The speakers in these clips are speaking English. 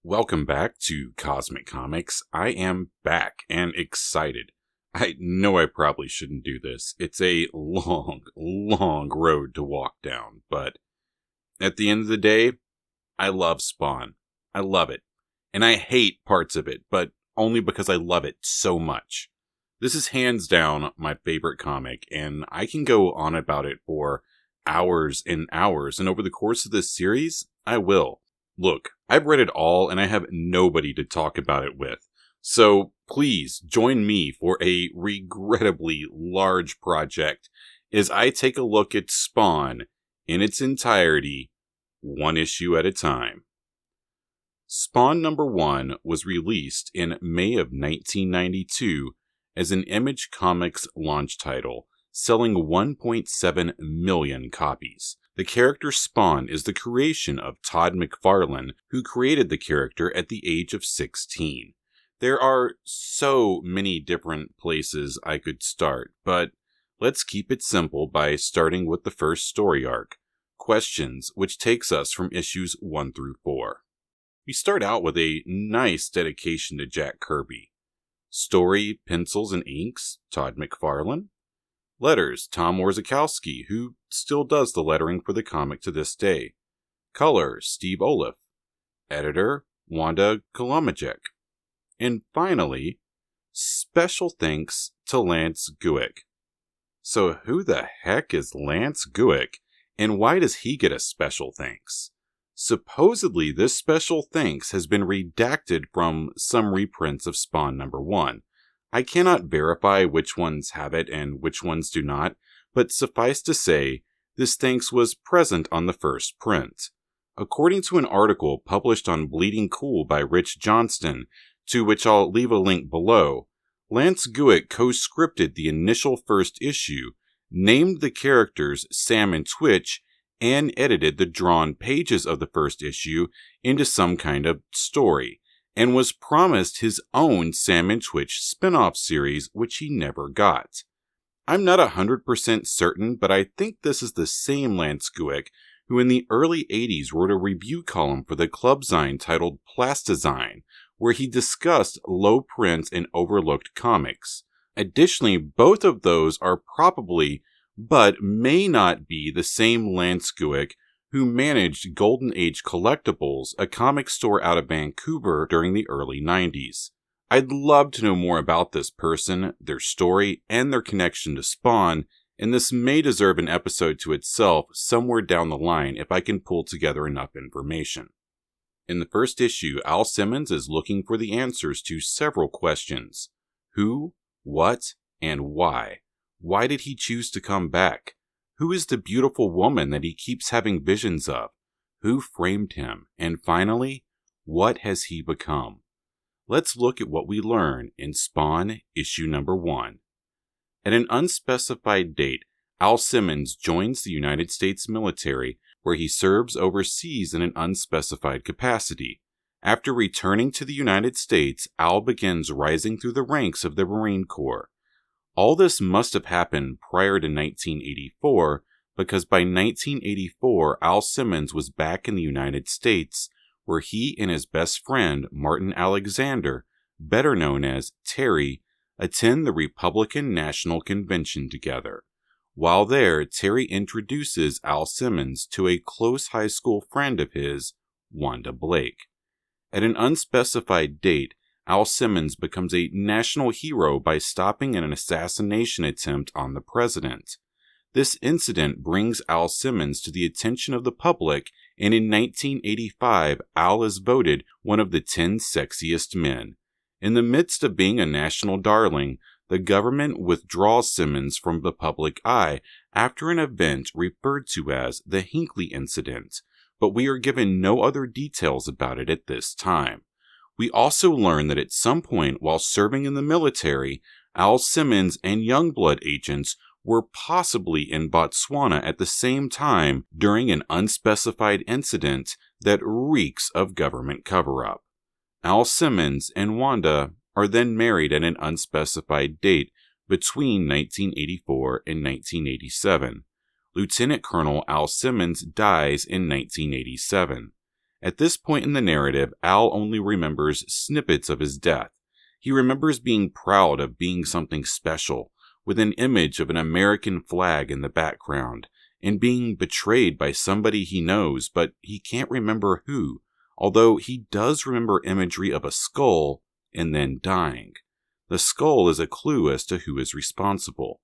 Welcome back to Cosmic Comics. I am back and excited. I know I probably shouldn't do this. It's a long, long road to walk down, but at the end of the day, I love Spawn. I love it. And I hate parts of it, but only because I love it so much. This is hands down my favorite comic, and I can go on about it for hours and hours, and over the course of this series, I will. Look, I've read it all, and I have nobody to talk about it with. So please join me for a regrettably large project as I take a look at Spawn in its entirety, one issue at a time. Spawn number 1 was released in May of 1992 as an Image Comics launch title, selling 1.7 million copies. The character Spawn is the creation of Todd McFarlane, who created the character at the age of 16. There are so many different places I could start, but let's keep it simple by starting with the first story arc, Questions, which takes us from issues 1 through 4. We start out with a nice dedication to Jack Kirby. Story, pencils, and inks, Todd McFarlane. Letters, Tom Orzechowski, who still does the lettering for the comic to this day. Color, Steve Oliff. Editor, Wanda Blake. And finally, special thanks to Lance Guick. So who the heck is Lance Guick, and why does he get a special thanks? Supposedly, this special thanks has been redacted from some reprints of Spawn number 1. I cannot verify which ones have it and which ones do not, but suffice to say, this thanks was present on the first print. According to an article published on Bleeding Cool by Rich Johnston, to which I'll leave a link below, Lance Guick co-scripted the initial first issue, named the characters Sam and Twitch, and edited the drawn pages of the first issue into some kind of story, and was promised his own Sam and Twitch spin-off series, which he never got. I'm not 100% certain, but I think this is the same Lance Guick who in the early 80s wrote a review column for the Clubzine titled Plastizine, where he discussed low print and overlooked comics. Additionally, both of those are probably, but may not be, the same Lance Guick who managed Golden Age Collectibles, a comic store out of Vancouver during the early 90s. I'd love to know more about this person, their story, and their connection to Spawn, and this may deserve an episode to itself somewhere down the line if I can pull together enough information. In the first issue, Al Simmons is looking for the answers to several questions. Who, what, and why? Why did he choose to come back? Who is the beautiful woman that he keeps having visions of? Who framed him? And finally, what has he become? Let's look at what we learn in Spawn issue number 1. At an unspecified date, Al Simmons joins the United States military, where he serves overseas in an unspecified capacity. After returning to the United States, Al begins rising through the ranks of the Marine Corps. All this must have happened prior to 1984, because by 1984, Al Simmons was back in the United States, where he and his best friend, Martin Alexander, better known as Terry, attend the Republican National Convention together. While there, Terry introduces Al Simmons to a close high school friend of his, Wanda Blake. At an unspecified date, Al Simmons becomes a national hero by stopping an assassination attempt on the president. This incident brings Al Simmons to the attention of the public, and in 1985, Al is voted one of the 10 sexiest men. In the midst of being a national darling, the government withdraws Simmons from the public eye after an event referred to as the Hinckley Incident, but we are given no other details about it at this time. We also learn that at some point while serving in the military, Al Simmons and Youngblood agents were possibly in Botswana at the same time during an unspecified incident that reeks of government cover-up. Al Simmons and Wanda are then married at an unspecified date between 1984 and 1987. Lieutenant Colonel Al Simmons dies in 1987. At this point in the narrative, Al only remembers snippets of his death. He remembers being proud of being something special, with an image of an American flag in the background, and being betrayed by somebody he knows, but he can't remember who, although he does remember imagery of a skull and then dying. The skull is a clue as to who is responsible.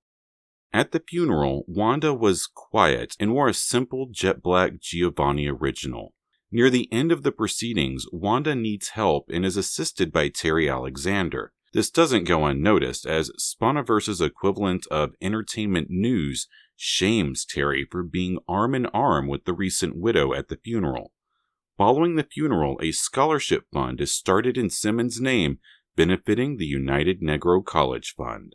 At the funeral, Wanda was quiet and wore a simple jet black Giovanni original. Near the end of the proceedings, Wanda needs help and is assisted by Terry Alexander. This doesn't go unnoticed, as Spawniverse's equivalent of entertainment news shames Terry for being arm in arm with the recent widow at the funeral. Following the funeral, a scholarship fund is started in Simmons' name, benefiting the United Negro College Fund.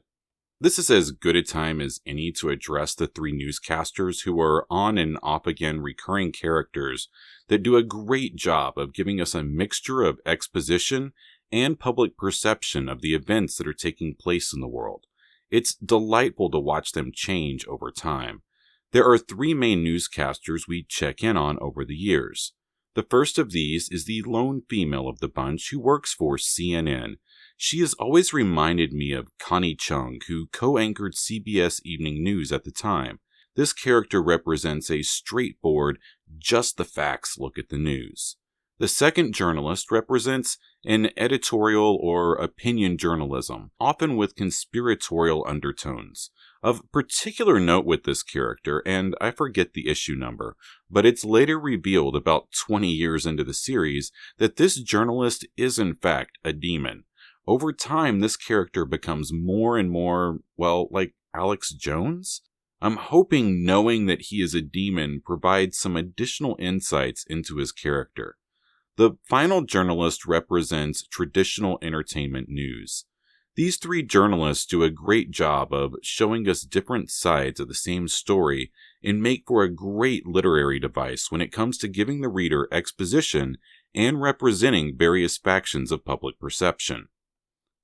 This is as good a time as any to address the three newscasters who are on and off again recurring characters that do a great job of giving us a mixture of exposition and public perception of the events that are taking place in the world. It's delightful to watch them change over time. There are three main newscasters we check in on over the years. The first of these is the lone female of the bunch who works for CNN. She has always reminded me of Connie Chung, who co-anchored CBS Evening News at the time. This character represents a straightforward, just the facts look at the news. The second journalist represents an editorial or opinion journalism, often with conspiratorial undertones. Of particular note with this character, and I forget the issue number, but it's later revealed about 20 years into the series that this journalist is in fact a demon. Over time, this character becomes more and more, well, like Alex Jones? I'm hoping knowing that he is a demon provides some additional insights into his character. The final journalist represents traditional entertainment news. These three journalists do a great job of showing us different sides of the same story and make for a great literary device when it comes to giving the reader exposition and representing various factions of public perception.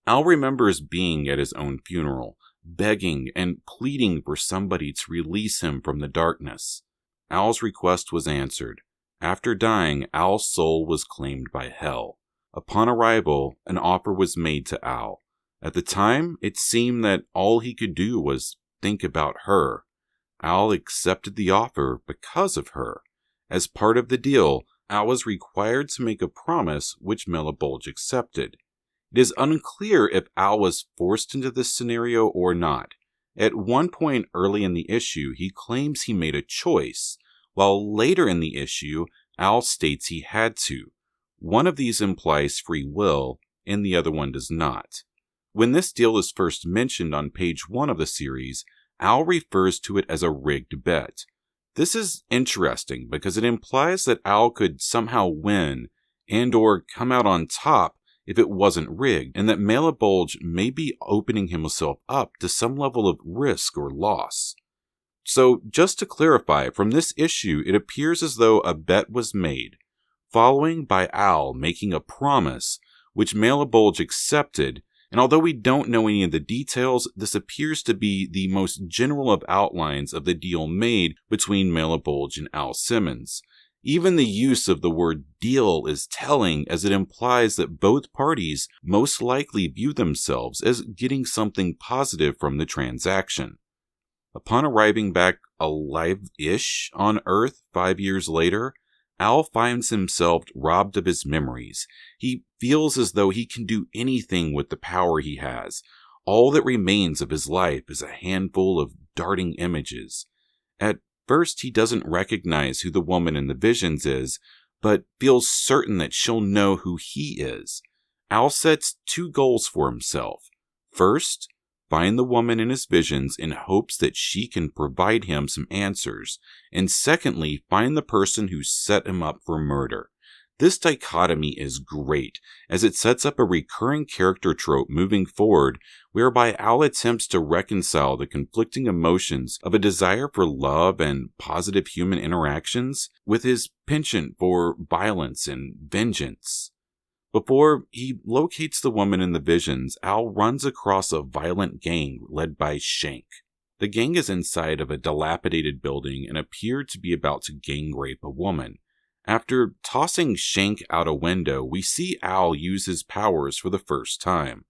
Al remembers being at his own funeral, begging and pleading for somebody to release him from the darkness. Al's request was answered. After dying, Al's soul was claimed by Hell. Upon arrival, an offer was made to Al. At the time, it seemed that all he could do was think about her. Al accepted the offer because of her. As part of the deal, Al was required to make a promise which Malebolge accepted. It is unclear if Al was forced into this scenario or not. At one point early in the issue, he claims he made a choice, while later in the issue, Al states he had to. One of these implies free will, and the other one does not. When this deal is first mentioned on page 1 of the series, Al refers to it as a rigged bet. This is interesting because it implies that Al could somehow win and or come out on top if it wasn't rigged, and that Malebolge may be opening himself up to some level of risk or loss. So, just to clarify, from this issue, it appears as though a bet was made, following by Al making a promise, which Malebolge accepted, and although we don't know any of the details, this appears to be the most general of outlines of the deal made between Malebolge and Al Simmons. Even the use of the word deal is telling, as it implies that both parties most likely view themselves as getting something positive from the transaction. Upon arriving back alive-ish on Earth 5 years later, Al finds himself robbed of his memories. He feels as though he can do anything with the power he has. All that remains of his life is a handful of darting images. At first, he doesn't recognize who the woman in the visions is, but feels certain that she'll know who he is. Al sets 2 goals for himself. First, find the woman in his visions in hopes that she can provide him some answers, and secondly, find the person who set him up for murder. This dichotomy is great, as it sets up a recurring character trope moving forward, whereby Al attempts to reconcile the conflicting emotions of a desire for love and positive human interactions with his penchant for violence and vengeance. Before he locates the woman in the visions, Al runs across a violent gang led by Shank. The gang is inside of a dilapidated building and appear to be about to gang rape a woman. After tossing Shank out a window, we see Al use his powers for the first time.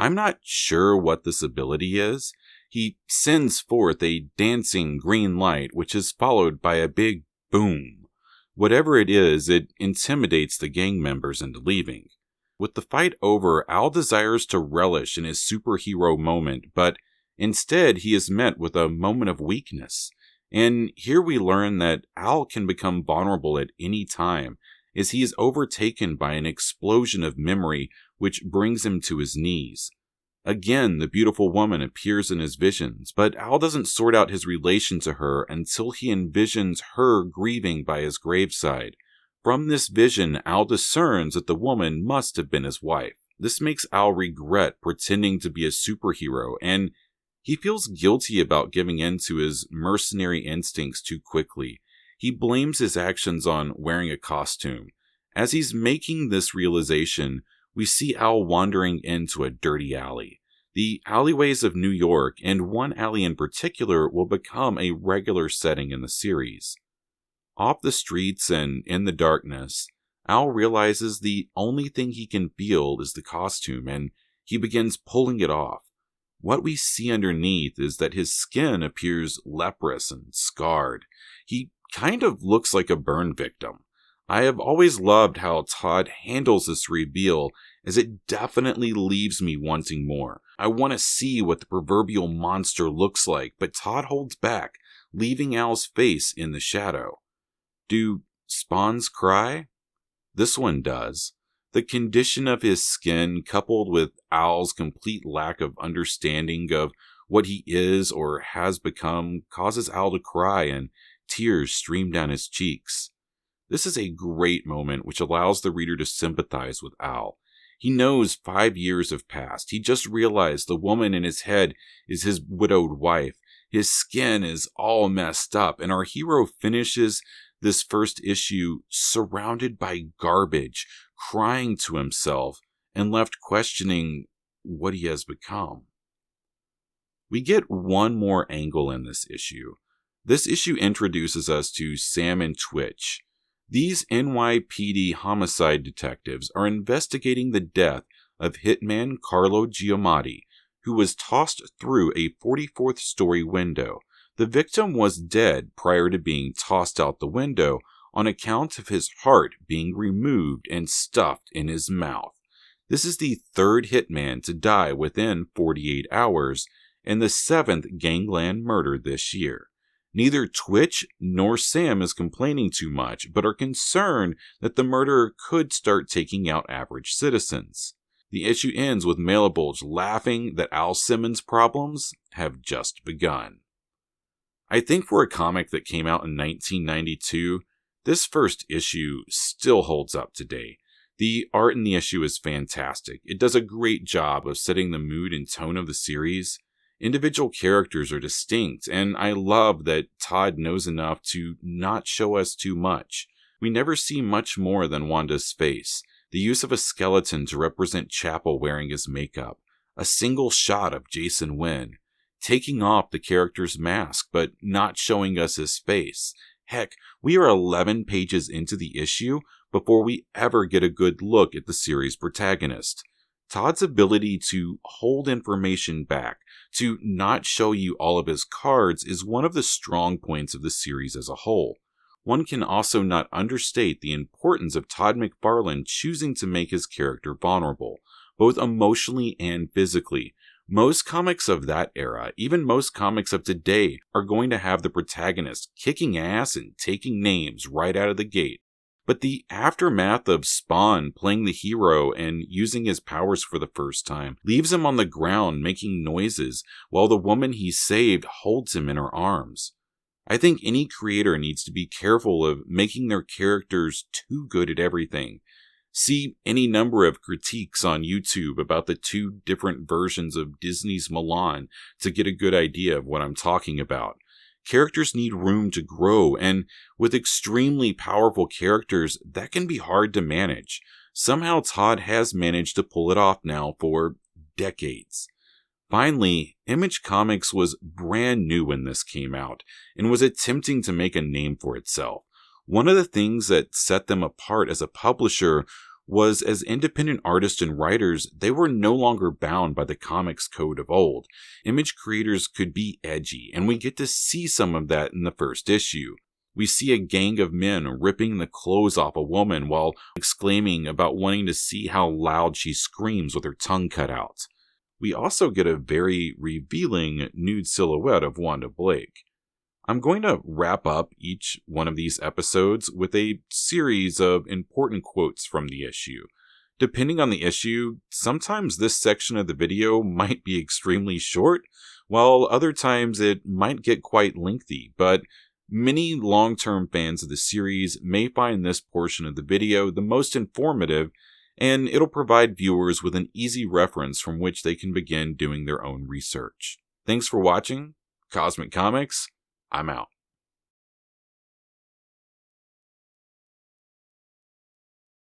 I'm not sure what this ability is. He sends forth a dancing green light, which is followed by a big boom. Whatever it is, it intimidates the gang members into leaving. With the fight over, Al desires to relish in his superhero moment, but instead he is met with a moment of weakness. And here we learn that Al can become vulnerable at any time, as he is overtaken by an explosion of memory which brings him to his knees. Again, the beautiful woman appears in his visions, but Al doesn't sort out his relation to her until he envisions her grieving by his graveside. From this vision, Al discerns that the woman must have been his wife. This makes Al regret pretending to be a superhero, and he feels guilty about giving in to his mercenary instincts too quickly. He blames his actions on wearing a costume. As he's making this realization, we see Al wandering into a dirty alley. The alleyways of New York, and one alley in particular, will become a regular setting in the series. Off the streets and in the darkness, Al realizes the only thing he can feel is the costume, and he begins pulling it off. What we see underneath is that his skin appears leprous and scarred. He kind of looks like a burn victim. I have always loved how Todd handles this reveal, as it definitely leaves me wanting more. I want to see what the proverbial monster looks like, but Todd holds back, leaving Al's face in the shadow. Do spawns cry? This one does. The condition of his skin, coupled with Al's complete lack of understanding of what he is or has become, causes Al to cry, and tears stream down his cheeks. This is a great moment which allows the reader to sympathize with Al. He knows 5 years have passed. He just realized the woman in his head is his widowed wife. His skin is all messed up, and our hero finishes this first issue surrounded by garbage, crying to himself, and left questioning what he has become. We get one more angle in this issue. This issue introduces us to Sam and Twitch. These NYPD homicide detectives are investigating the death of hitman Carlo Giamatti, who was tossed through a 44th story window. The victim was dead prior to being tossed out the window on account of his heart being removed and stuffed in his mouth. This is the third hitman to die within 48 hours and the 7th gangland murder this year. Neither Twitch nor Sam is complaining too much, but are concerned that the murderer could start taking out average citizens. The issue ends with Malebolge laughing that Al Simmons' problems have just begun. I think for a comic that came out in 1992, this first issue still holds up today. The art in the issue is fantastic. It does a great job of setting the mood and tone of the series. Individual characters are distinct, and I love that Todd knows enough to not show us too much. We never see much more than Wanda's face, the use of a skeleton to represent Chapel wearing his makeup, a single shot of Jason Wynn, taking off the character's mask but not showing us his face. Heck, we are 11 pages into the issue before we ever get a good look at the series' protagonist. Todd's ability to hold information back, to not show you all of his cards, is one of the strong points of the series as a whole. One can also not understate the importance of Todd McFarlane choosing to make his character vulnerable, both emotionally and physically. Most comics of that era, even most comics of today, are going to have the protagonist kicking ass and taking names right out of the gate. But the aftermath of Spawn playing the hero and using his powers for the first time leaves him on the ground making noises while the woman he saved holds him in her arms. I think any creator needs to be careful of making their characters too good at everything. See any number of critiques on YouTube about the two different versions of Disney's Mulan to get a good idea of what I'm talking about. Characters need room to grow, and with extremely powerful characters, that can be hard to manage. Somehow Todd has managed to pull it off now for decades. Finally, Image Comics was brand new when this came out, and was attempting to make a name for itself. One of the things that set them apart as a publisher was as independent artists and writers, they were no longer bound by the comics code of old. Image creators could be edgy, and we get to see some of that in the first issue. We see a gang of men ripping the clothes off a woman while exclaiming about wanting to see how loud she screams with her tongue cut out. We also get a very revealing nude silhouette of Wanda Blake. I'm going to wrap up each one of these episodes with a series of important quotes from the issue. Depending on the issue, sometimes this section of the video might be extremely short, while other times it might get quite lengthy, but many long-term fans of the series may find this portion of the video the most informative, and it'll provide viewers with an easy reference from which they can begin doing their own research. Thanks for watching. Cosmic Comics, I'm out.